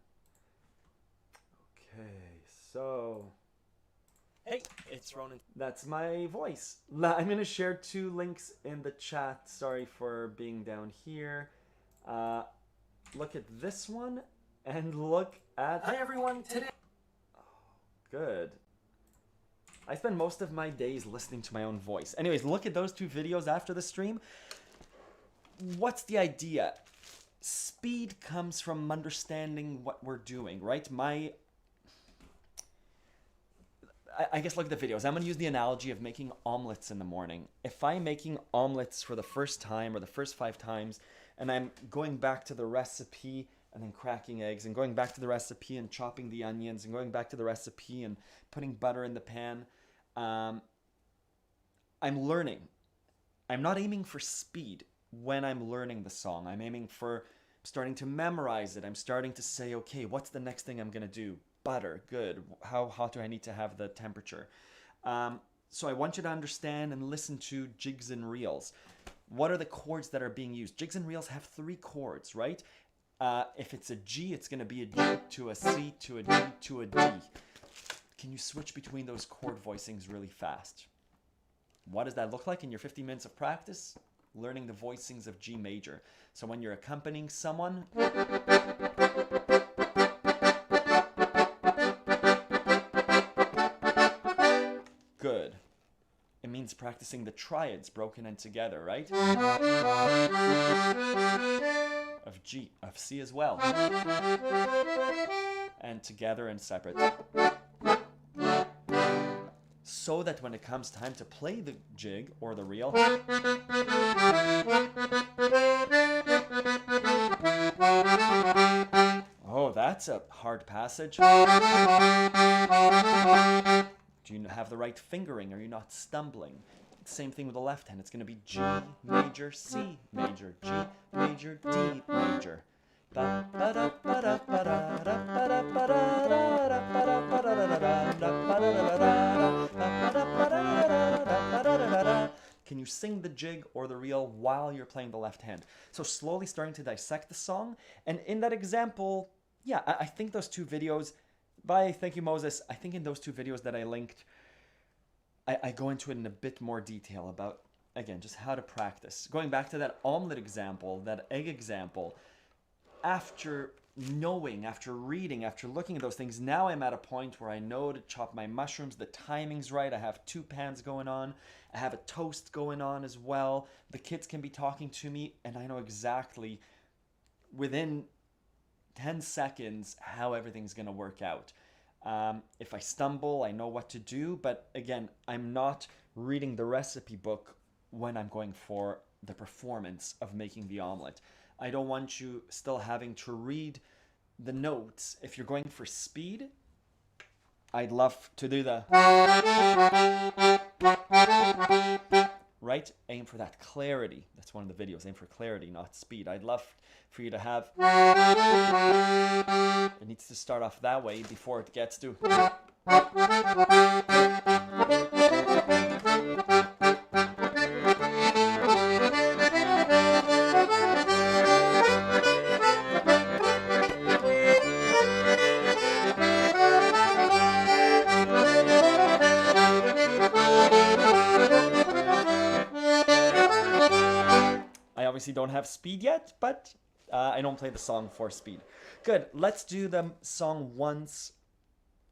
Okay, so.
Hey, it's Ronan.
That's my voice. I'm going to share 2 links in the chat. Sorry for being down here. Look at this one and look at...
Hi everyone, today...
Oh, good. I spend most of my days listening to my own voice. Anyways, look at those 2 videos after the stream. What's the idea? Speed comes from understanding what we're doing, right? I guess look at the videos. I'm going to use the analogy of making omelets in the morning. If I'm making omelets for the first time or the first 5 times, and I'm going back to the recipe and then cracking eggs and going back to the recipe and chopping the onions and going back to the recipe and putting butter in the pan, I'm learning. I'm not aiming for speed when I'm learning the song. I'm aiming for starting to memorize it. I'm starting to say, okay, what's the next thing I'm going to do? Butter, good. How hot do I need to have the temperature? So I want you to understand and listen to jigs and reels. What are the chords that are being used? Jigs and reels have 3 chords, right? If it's a G, it's going to be a G to a C to a D to a D. Can you switch between those chord voicings really fast? What does that look like in your 50 minutes of practice? Learning the voicings of G major. So when you're accompanying someone... Good. It means practicing the triads broken in together, right? Of G, of C as well. And together and separate. So that when it comes time to play the jig or the reel, oh, that's a hard passage. Do you have the right fingering? Are you not stumbling? Same thing with the left hand. It's going to be G major, C major, G major, D major. Can you sing the jig or the reel while you're playing the left hand? So slowly starting to dissect the song. And in that example, yeah, I think those two videos by Thank You Moses, I think in those two videos that I linked, I go into it in a bit more detail about, again, just how to practice. Going back to that omelet example, that egg example, after knowing, after reading, after looking at those things, now I'm at a point where I know to chop my mushrooms, the timing's right, I have two pans going on, I have a toast going on as well, the kids can be talking to me, and I know exactly within 10 seconds how everything's going to work out. If I stumble, I know what to do, but again, I'm not reading the recipe book when I'm going for the performance of making the omelet. I don't want you still having to read the notes. If you're going for speed, I'd love to do the right? Aim for that clarity. That's one of the videos. Aim for clarity, not speed. I'd love for you to have... It needs to start off that way before it gets to... I obviously don't have speed yet, but I don't play the song for speed. Good, let's do the song Once,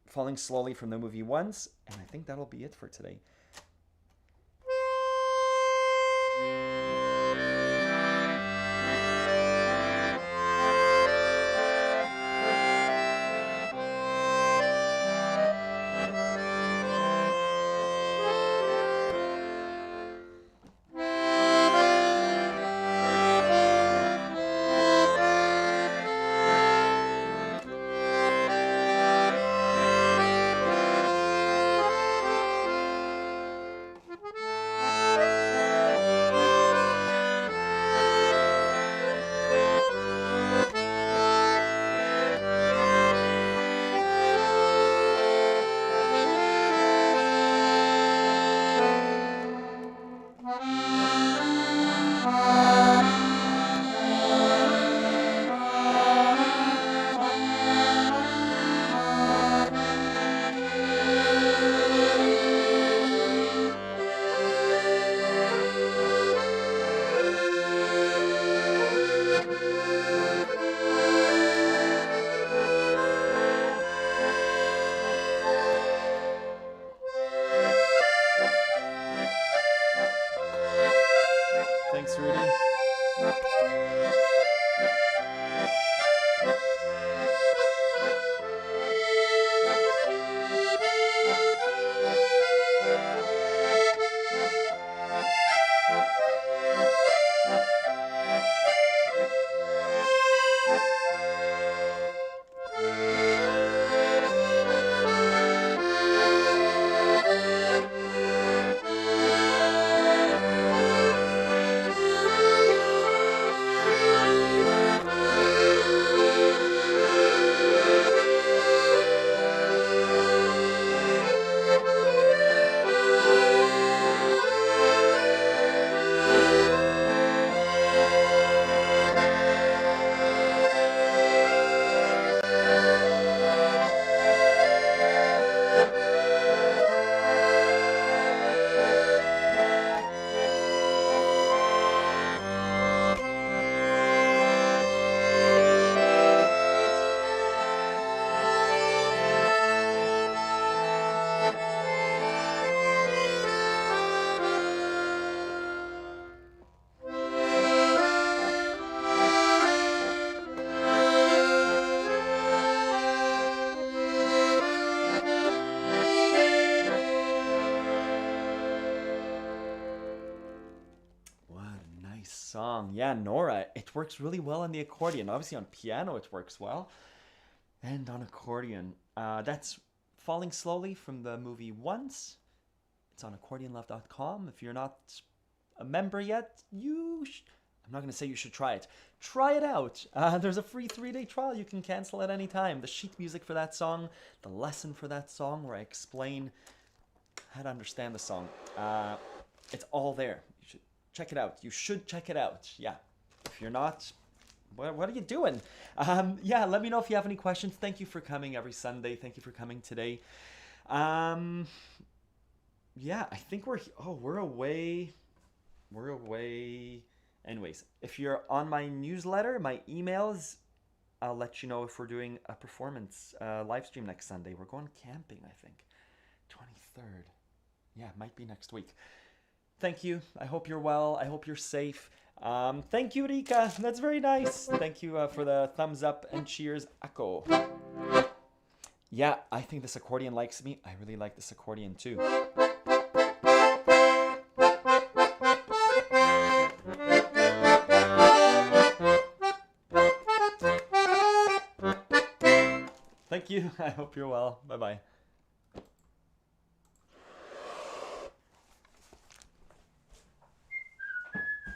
Falling Slowly from the movie Once, and I think that'll be it for today. Thanks, Rudy. Song. Yeah, Nora, it works really well on the accordion. Obviously on piano it works well. And on accordion. That's Falling Slowly from the movie Once. It's on accordionlove.com. If you're not a member yet, I'm not going to say you should try it. Try it out. There's a free 3-day trial. You can cancel at any time. The sheet music for that song, the lesson for that song where I explain how to understand the song. It's all there. You should check it out. You should check it out. Yeah. If you're not, what are you doing? Yeah, let me know if you have any questions. Thank you for coming every Sunday. Thank you for coming today. Yeah, I think we're away. We're away. Anyways, if you're on my newsletter, my emails, I'll let you know if we're doing a performance live stream next Sunday. We're going camping, I think. 23rd. Yeah, might be next week. Thank you. I hope you're well. I hope you're safe. Thank you, Rika. That's very nice. Thank you for the thumbs up and cheers. Ako. Yeah, I think this accordion likes me. I really like this accordion too. Thank you. I hope you're well. Bye-bye.